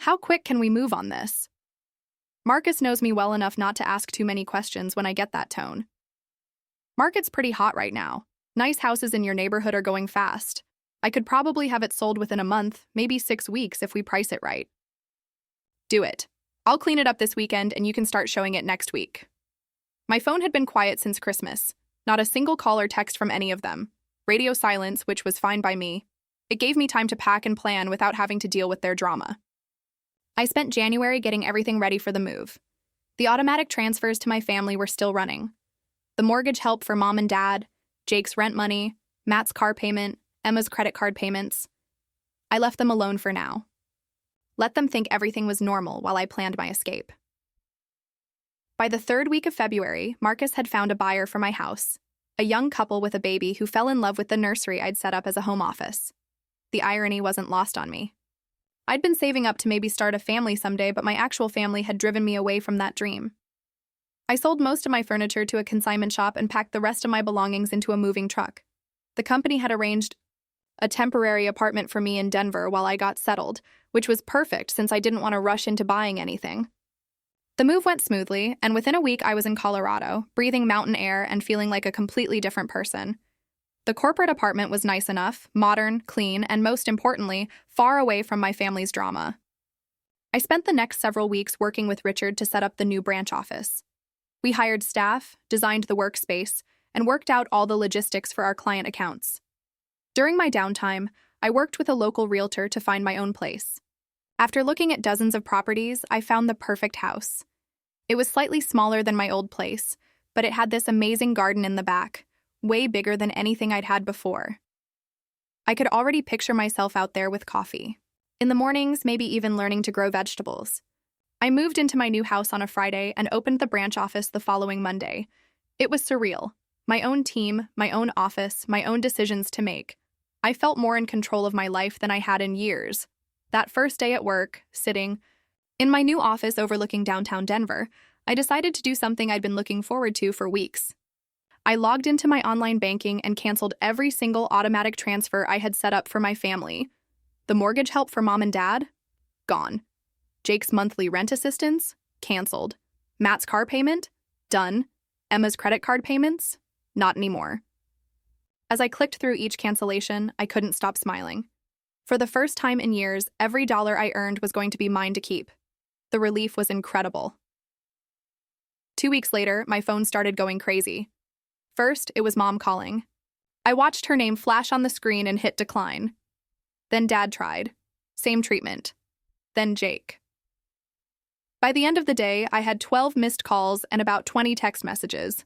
How quick can we move on this? Marcus knows me well enough not to ask too many questions when I get that tone. Market's pretty hot right now. Nice houses in your neighborhood are going fast. I could probably have it sold within a month, maybe 6 weeks if we price it right. Do it. I'll clean it up this weekend and you can start showing it next week. My phone had been quiet since Christmas. Not a single call or text from any of them. Radio silence, which was fine by me. It gave me time to pack and plan without having to deal with their drama. I spent January getting everything ready for the move. The automatic transfers to my family were still running. The mortgage help for mom and dad, Jake's rent money, Matt's car payment, Emma's credit card payments. I left them alone for now. Let them think everything was normal while I planned my escape. By the 3rd week of February, Marcus had found a buyer for my house, a young couple with a baby who fell in love with the nursery I'd set up as a home office. The irony wasn't lost on me. I'd been saving up to maybe start a family someday, but my actual family had driven me away from that dream. I sold most of my furniture to a consignment shop and packed the rest of my belongings into a moving truck. The company had arranged a temporary apartment for me in Denver while I got settled, which was perfect since I didn't want to rush into buying anything. The move went smoothly, and within a week I was in Colorado, breathing mountain air and feeling like a completely different person. The corporate apartment was nice enough, modern, clean, and most importantly, far away from my family's drama. I spent the next several weeks working with Richard to set up the new branch office. We hired staff, designed the workspace, and worked out all the logistics for our client accounts. During my downtime, I worked with a local realtor to find my own place. After looking at dozens of properties, I found the perfect house. It was slightly smaller than my old place, but it had this amazing garden in the back, way bigger than anything I'd had before. I could already picture myself out there with coffee. In the mornings, maybe even learning to grow vegetables. I moved into my new house on a Friday and opened the branch office the following Monday. It was surreal. My own team, my own office, my own decisions to make. I felt more in control of my life than I had in years. That first day at work, sitting in my new office overlooking downtown Denver, I decided to do something I'd been looking forward to for weeks. I logged into my online banking and canceled every single automatic transfer I had set up for my family. The mortgage help for mom and dad? Gone. Jake's monthly rent assistance? Canceled. Matt's car payment? Done. Emma's credit card payments? Not anymore. As I clicked through each cancellation, I couldn't stop smiling. For the first time in years, every dollar I earned was going to be mine to keep. The relief was incredible. 2 weeks later, my phone started going crazy. First, it was mom calling. I watched her name flash on the screen and hit decline. Then dad tried. Same treatment. Then Jake. By the end of the day, I had 12 missed calls and about 20 text messages.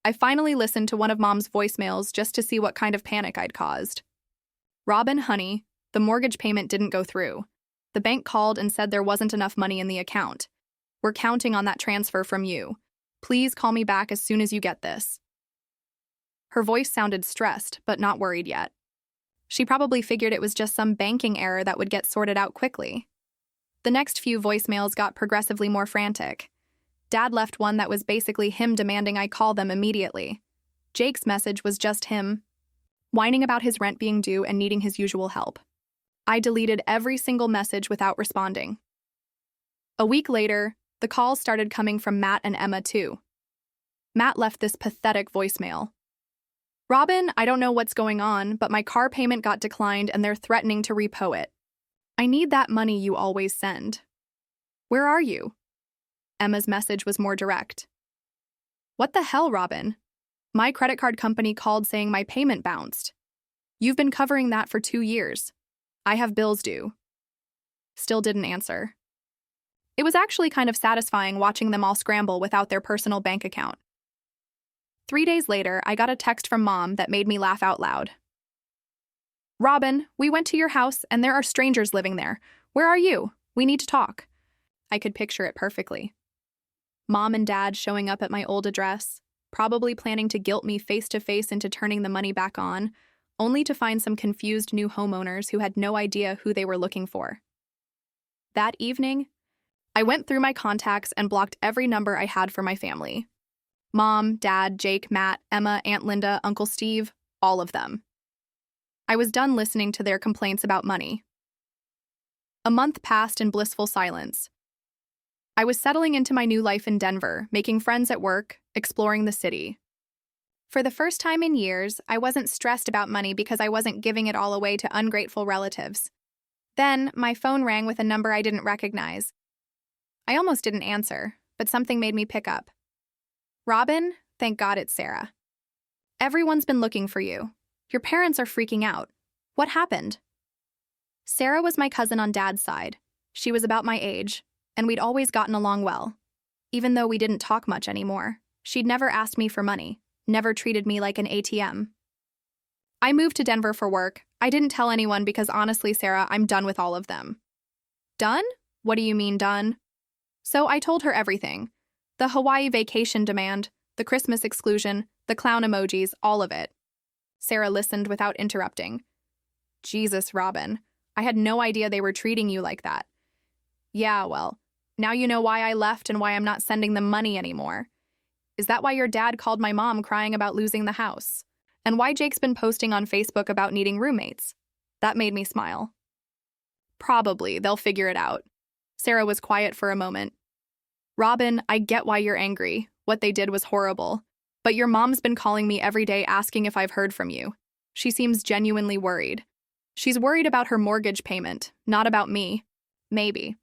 I finally listened to one of mom's voicemails just to see what kind of panic I'd caused. Robin, honey, the mortgage payment didn't go through. The bank called and said there wasn't enough money in the account. We're counting on that transfer from you. Please call me back as soon as you get this. Her voice sounded stressed, but not worried yet. She probably figured it was just some banking error that would get sorted out quickly. The next few voicemails got progressively more frantic. Dad left one that was basically him demanding I call them immediately. Jake's message was just him whining about his rent being due and needing his usual help. I deleted every single message without responding. A week later, the calls started coming from Matt and Emma too. Matt left this pathetic voicemail. Robin, I don't know what's going on, but my car payment got declined and they're threatening to repo it. I need that money you always send. Where are you? Emma's message was more direct. What the hell, Robin? My credit card company called saying my payment bounced. You've been covering that for 2 years. I have bills due. Still didn't answer. It was actually kind of satisfying watching them all scramble without their personal bank account. 3 days later, I got a text from Mom that made me laugh out loud. Robin, we went to your house and there are strangers living there. Where are you? We need to talk. I could picture it perfectly. Mom and Dad showing up at my old address, probably planning to guilt me face to face into turning the money back on, only to find some confused new homeowners who had no idea who they were looking for. That evening, I went through my contacts and blocked every number I had for my family. Mom, Dad, Jake, Matt, Emma, Aunt Linda, Uncle Steve, all of them. I was done listening to their complaints about money. A month passed in blissful silence. I was settling into my new life in Denver, making friends at work, exploring the city. For the first time in years, I wasn't stressed about money because I wasn't giving it all away to ungrateful relatives. Then, my phone rang with a number I didn't recognize. I almost didn't answer, but something made me pick up. Robin, thank God it's Sarah. Everyone's been looking for you. Your parents are freaking out. What happened? Sarah was my cousin on Dad's side. She was about my age, and we'd always gotten along well. Even though we didn't talk much anymore, she'd never asked me for money, never treated me like an ATM. I moved to Denver for work. I didn't tell anyone because honestly, Sarah, I'm done with all of them. Done? What do you mean done? So I told her everything. The Hawaii vacation demand, the Christmas exclusion, the clown emojis, all of it. Sarah listened without interrupting. Jesus, Robin, I had no idea they were treating you like that. Yeah, well, now you know why I left and why I'm not sending them money anymore. Is that why your dad called my mom crying about losing the house? And why Jake's been posting on Facebook about needing roommates? That made me smile. Probably, they'll figure it out. Sarah was quiet for a moment. Robin, I get why you're angry. What they did was horrible. But your mom's been calling me every day asking if I've heard from you. She seems genuinely worried. She's worried about her mortgage payment, not about me. Maybe.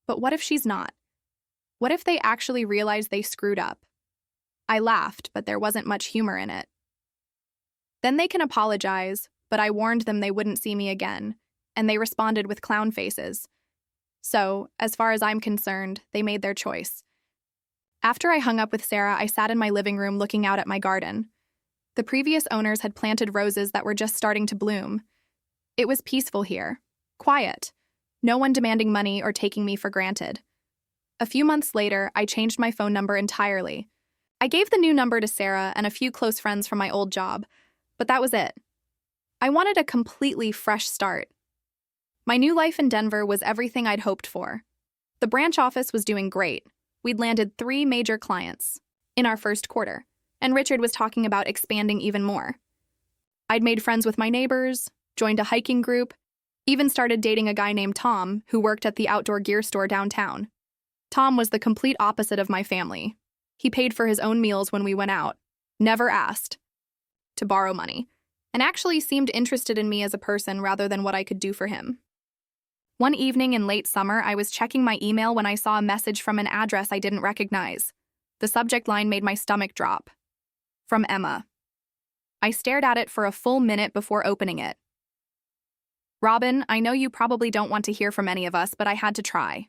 But what if she's not? What if they actually realize they screwed up? I laughed, but there wasn't much humor in it. Then they can apologize, but I warned them they wouldn't see me again, and they responded with clown faces. So, as far as I'm concerned, they made their choice. After I hung up with Sarah, I sat in my living room looking out at my garden. The previous owners had planted roses that were just starting to bloom. It was peaceful here, quiet, no one demanding money or taking me for granted. A few months later, I changed my phone number entirely. I gave the new number to Sarah and a few close friends from my old job, but that was it. I wanted a completely fresh start. My new life in Denver was everything I'd hoped for. The branch office was doing great. We'd landed 3 major clients in our first quarter, and Richard was talking about expanding even more. I'd made friends with my neighbors, joined a hiking group, even started dating a guy named Tom who worked at the outdoor gear store downtown. Tom was the complete opposite of my family. He paid for his own meals when we went out, never asked to borrow money, and actually seemed interested in me as a person rather than what I could do for him. One evening in late summer, I was checking my email when I saw a message from an address I didn't recognize. The subject line made my stomach drop. From Emma. I stared at it for a full minute before opening it. Robin, I know you probably don't want to hear from any of us, but I had to try.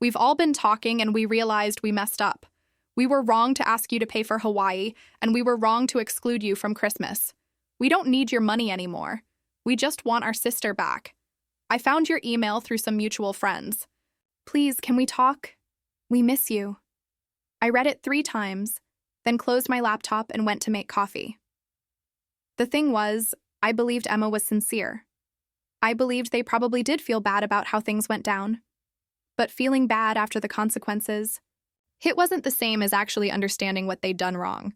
We've all been talking and we realized we messed up. We were wrong to ask you to pay for Hawaii, and we were wrong to exclude you from Christmas. We don't need your money anymore. We just want our sister back. I found your email through some mutual friends. Please, can we talk? We miss you. I read it 3 times, then closed my laptop and went to make coffee. The thing was, I believed Emma was sincere. I believed they probably did feel bad about how things went down. But feeling bad after the consequences, it wasn't the same as actually understanding what they'd done wrong.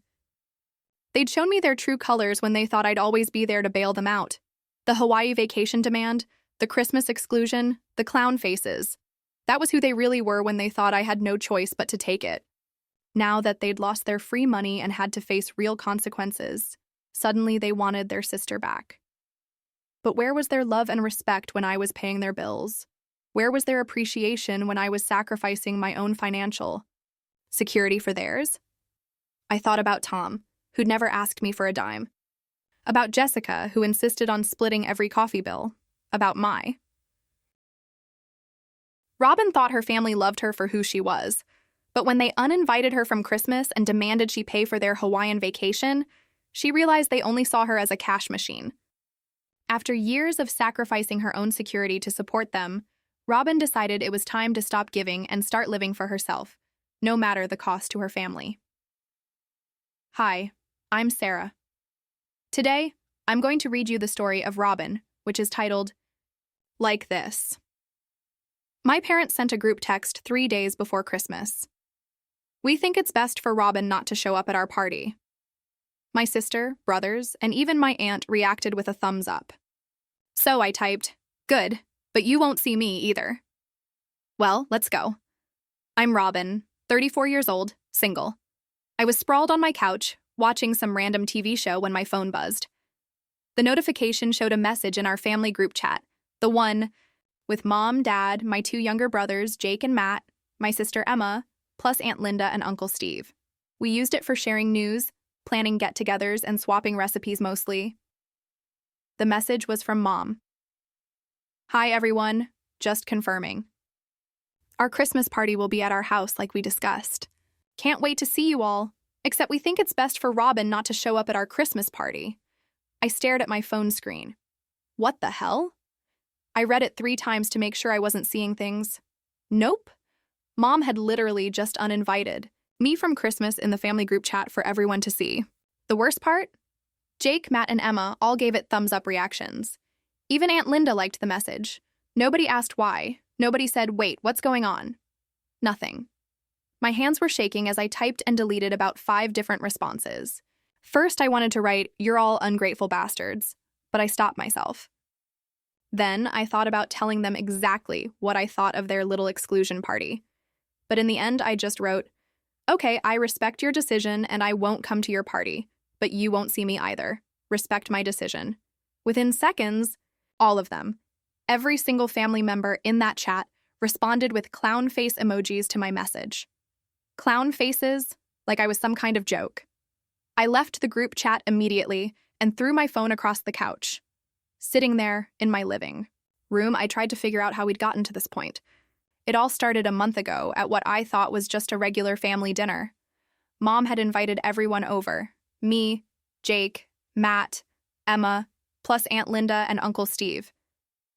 They'd shown me their true colors when they thought I'd always be there to bail them out. The Hawaii vacation demand, the Christmas exclusion, the clown faces. That was who they really were when they thought I had no choice but to take it. Now that they'd lost their free money and had to face real consequences, suddenly they wanted their sister back. But where was their love and respect when I was paying their bills? Where was their appreciation when I was sacrificing my own financial security for theirs? I thought about Tom, who'd never asked me for a dime. About Jessica, who insisted on splitting every coffee bill. About Mai. Robin thought her family loved her for who she was, but when they uninvited her from Christmas and demanded she pay for their Hawaiian vacation, she realized they only saw her as a cash machine. After years of sacrificing her own security to support them, Robin decided it was time to stop giving and start living for herself, no matter the cost to her family. Hi, I'm Sarah. Today, I'm going to read you the story of Robin, which is titled, Like This. My parents sent a group text 3 days before Christmas. We think it's best for Robin not to show up at our party. My sister, brothers, and even my aunt reacted with a thumbs up. So I typed, good, But you won't see me either. Well, let's go. I'm Robin, 34 years old, single. I was sprawled on my couch, watching some random TV show when my phone buzzed. The notification showed a message in our family group chat, the one with Mom, Dad, my 2 younger brothers, Jake and Matt, my sister Emma, plus Aunt Linda and Uncle Steve. We used it for sharing news, planning get-togethers, and swapping recipes mostly. The message was from Mom. Hi, everyone. Just confirming. Our Christmas party will be at our house like we discussed. Can't wait to see you all, except we think it's best for Robin not to show up at our Christmas party. I stared at my phone screen. What the hell? I read it 3 times to make sure I wasn't seeing things. Nope. Mom had literally just uninvited me from Christmas in the family group chat for everyone to see. The worst part? Jake, Matt, and Emma all gave it thumbs-up reactions. Even Aunt Linda liked the message. Nobody asked why. Nobody said, wait, what's going on? Nothing. My hands were shaking as I typed and deleted about 5 different responses. First, I wanted to write, "You're all ungrateful bastards," but I stopped myself. Then, I thought about telling them exactly what I thought of their little exclusion party. But in the end, I just wrote, "Okay, I respect your decision and I won't come to your party, but you won't see me either. Respect my decision." Within seconds, all of them, every single family member in that chat, responded with clown face emojis to my message. Clown faces, like I was some kind of joke. I left the group chat immediately and threw my phone across the couch. Sitting there in my living room, I tried to figure out how we'd gotten to this point. It all started a month ago at what I thought was just a regular family dinner. Mom had invited everyone over. Me, Jake, Matt, Emma, plus Aunt Linda and Uncle Steve.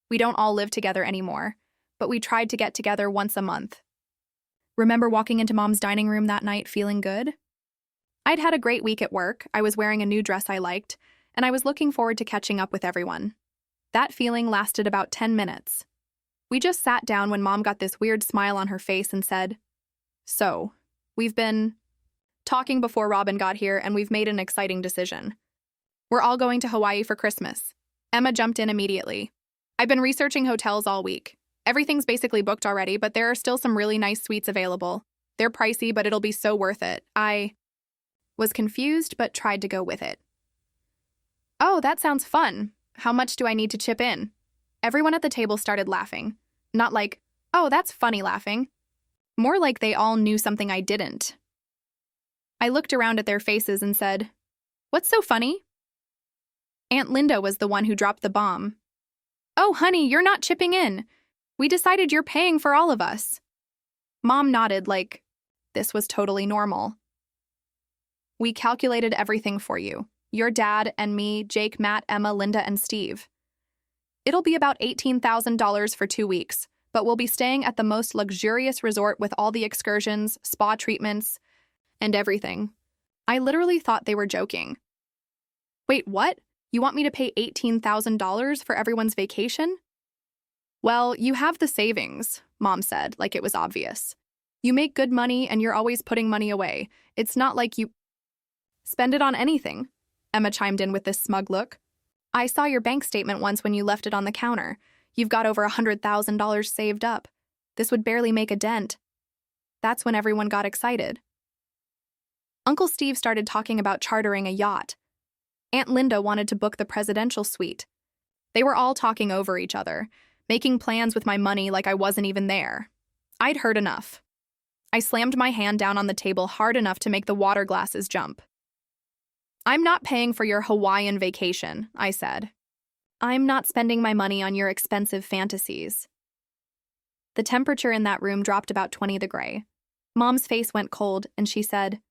We don't all live together anymore, but we tried to get together once a month. Remember walking into Mom's dining room that night feeling good? I'd had a great week at work, I was wearing a new dress I liked, and I was looking forward to catching up with everyone. That feeling lasted about 10 minutes. We just sat down when Mom got this weird smile on her face and said, "So, we've been talking before Robin got here and we've made an exciting decision. We're all going to Hawaii for Christmas." Emma jumped in immediately. "I've been researching hotels all week. Everything's basically booked already, but there are still some really nice suites available. They're pricey, but it'll be so worth it." I was confused, but tried to go with it. "Oh, that sounds fun. How much do I need to chip in?" Everyone at the table started laughing. Not like, "Oh, that's funny" laughing. More like they all knew something I didn't. I looked around at their faces and said, "What's so funny?" Aunt Linda was the one who dropped the bomb. "Oh, honey, you're not chipping in. We decided you're paying for all of us." Mom nodded like this was totally normal. "We calculated everything for you. Your dad and me, Jake, Matt, Emma, Linda, and Steve. It'll be about $18,000 for 2 weeks, but we'll be staying at the most luxurious resort with all the excursions, spa treatments, and everything." I literally thought they were joking. "Wait, what? You want me to pay $18,000 for everyone's vacation?" "Well, you have the savings," Mom said, like it was obvious. "You make good money and you're always putting money away. It's not like you spend it on anything." Emma chimed in with this smug look. "I saw your bank statement once when you left it on the counter. You've got over $100,000 saved up. This would barely make a dent." That's when everyone got excited. Uncle Steve started talking about chartering a yacht. Aunt Linda wanted to book the presidential suite. They were all talking over each other, making plans with my money like I wasn't even there. I'd heard enough. I slammed my hand down on the table hard enough to make the water glasses jump. "I'm not paying for your Hawaiian vacation," I said. "I'm not spending my money on your expensive fantasies." The temperature in that room dropped about 20 degrees. Mom's face went cold, and she said,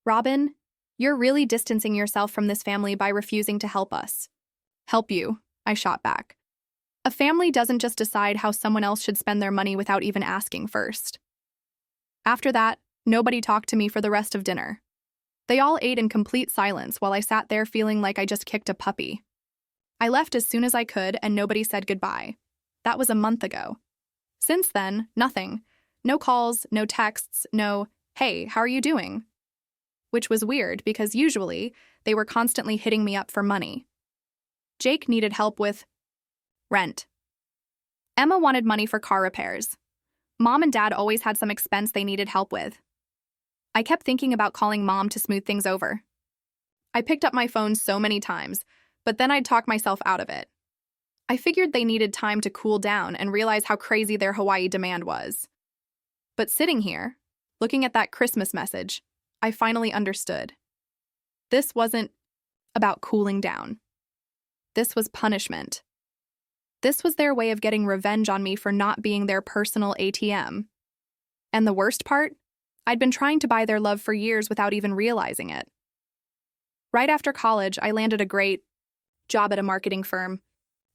"Robin, you're really distancing yourself from this family by refusing to help us." "Help you," I shot back. "A family doesn't just decide how someone else should spend their money without even asking first." After that, nobody talked to me for the rest of dinner. They all ate in complete silence while I sat there feeling like I just kicked a puppy. I left as soon as I could and nobody said goodbye. That was a month ago. Since then, nothing. No calls, no texts, no, "Hey, how are you doing?" Which was weird because usually they were constantly hitting me up for money. Jake needed help with rent. Emma wanted money for car repairs. Mom and Dad always had some expense they needed help with. I kept thinking about calling Mom to smooth things over. I picked up my phone so many times, but then I'd talk myself out of it. I figured they needed time to cool down and realize how crazy their Hawaii demand was. But sitting here, looking at that Christmas message, I finally understood. This wasn't about cooling down. This was punishment. This was their way of getting revenge on me for not being their personal ATM. And the worst part? I'd been trying to buy their love for years without even realizing it. Right after college, I landed a great job at a marketing firm.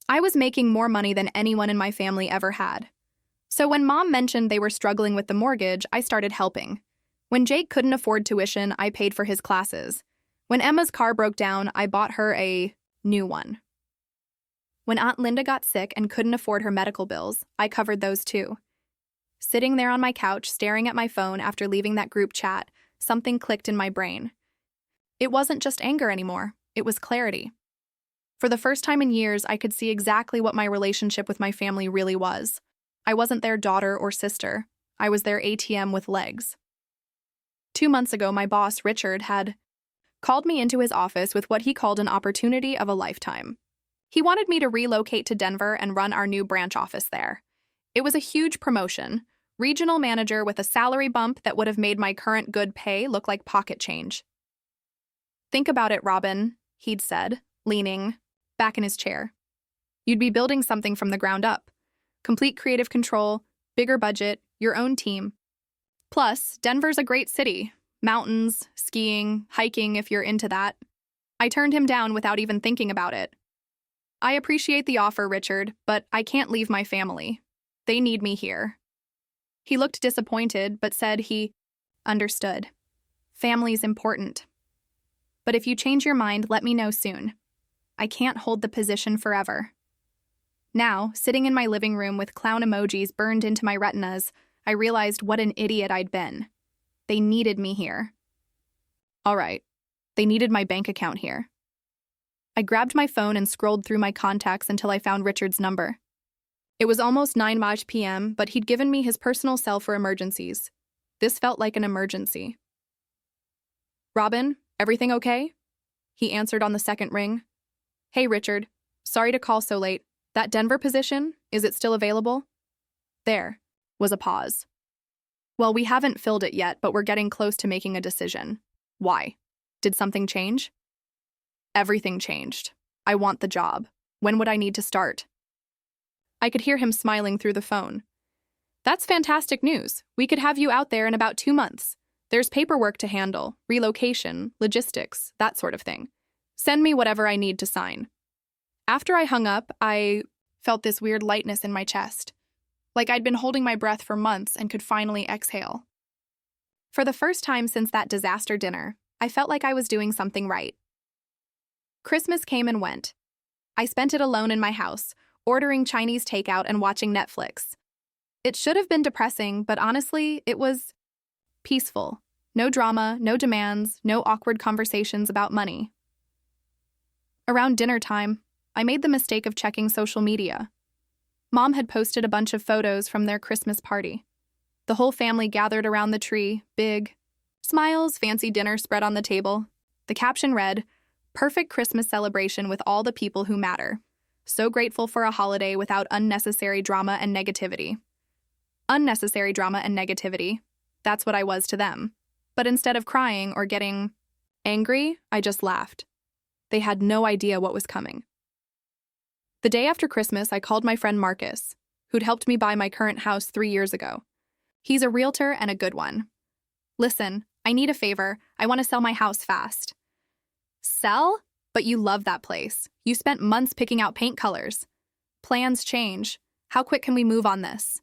I was making more money than anyone in my family ever had. So when Mom mentioned they were struggling with the mortgage, I started helping. When Jake couldn't afford tuition, I paid for his classes. When Emma's car broke down, I bought her a new one. When Aunt Linda got sick and couldn't afford her medical bills, I covered those too. Sitting there on my couch, staring at my phone after leaving that group chat, something clicked in my brain. It wasn't just anger anymore, it was clarity. For the first time in years, I could see exactly what my relationship with my family really was. I wasn't their daughter or sister. I was their ATM with legs. 2 months ago, my boss, Richard, had called me into his office with what he called an opportunity of a lifetime. He wanted me to relocate to Denver and run our new branch office there. It was a huge promotion, regional manager with a salary bump that would have made my current good pay look like pocket change. "Think about it, Robin," he'd said, leaning back in his chair. "You'd be building something from the ground up. Complete creative control, bigger budget, your own team. Plus, Denver's a great city. Mountains, skiing, hiking if you're into that." I turned him down without even thinking about it. "I appreciate the offer, Richard, but I can't leave my family. They need me here." He looked disappointed, but said he understood. "Family's important. But if you change your mind, let me know soon. I can't hold the position forever." Now, sitting in my living room with clown emojis burned into my retinas, I realized what an idiot I'd been. They needed me here. All right, they needed my bank account here. I grabbed my phone and scrolled through my contacts until I found Richard's number. It was almost 9 p.m., but he'd given me his personal cell for emergencies. This felt like an emergency. "Robin, everything okay?" He answered on the second ring. "Hey, Richard. Sorry to call so late. That Denver position, is it still available?" There was a pause. "Well, we haven't filled it yet, but we're getting close to making a decision." "Why? Did something change?" "Everything changed. I want the job. When would I need to start?" I could hear him smiling through the phone. "That's fantastic news. We could have you out there in about 2 months. There's paperwork to handle, relocation, logistics, that sort of thing. Send me whatever I need to sign." After I hung up, I felt this weird lightness in my chest, like I'd been holding my breath for months and could finally exhale. For the first time since that disaster dinner, I felt like I was doing something right. Christmas came and went. I spent it alone in my house, ordering Chinese takeout and watching Netflix. It should have been depressing, but honestly, it was peaceful. No drama, no demands, no awkward conversations about money. Around dinner time, I made the mistake of checking social media. Mom had posted a bunch of photos from their Christmas party. The whole family gathered around the tree, big smiles, fancy dinner spread on the table. The caption read, "Perfect Christmas celebration with all the people who matter. So grateful for a holiday without unnecessary drama and negativity." Unnecessary drama and negativity. That's what I was to them. But instead of crying or getting angry, I just laughed. They had no idea what was coming. The day after Christmas, I called my friend Marcus, who'd helped me buy my current house 3 years ago. He's a realtor and a good one. "Listen, I need a favor. I want to sell my house fast." "Sell? But you love that place. You spent months picking out paint colors." "Plans change. How quick can we move on this?"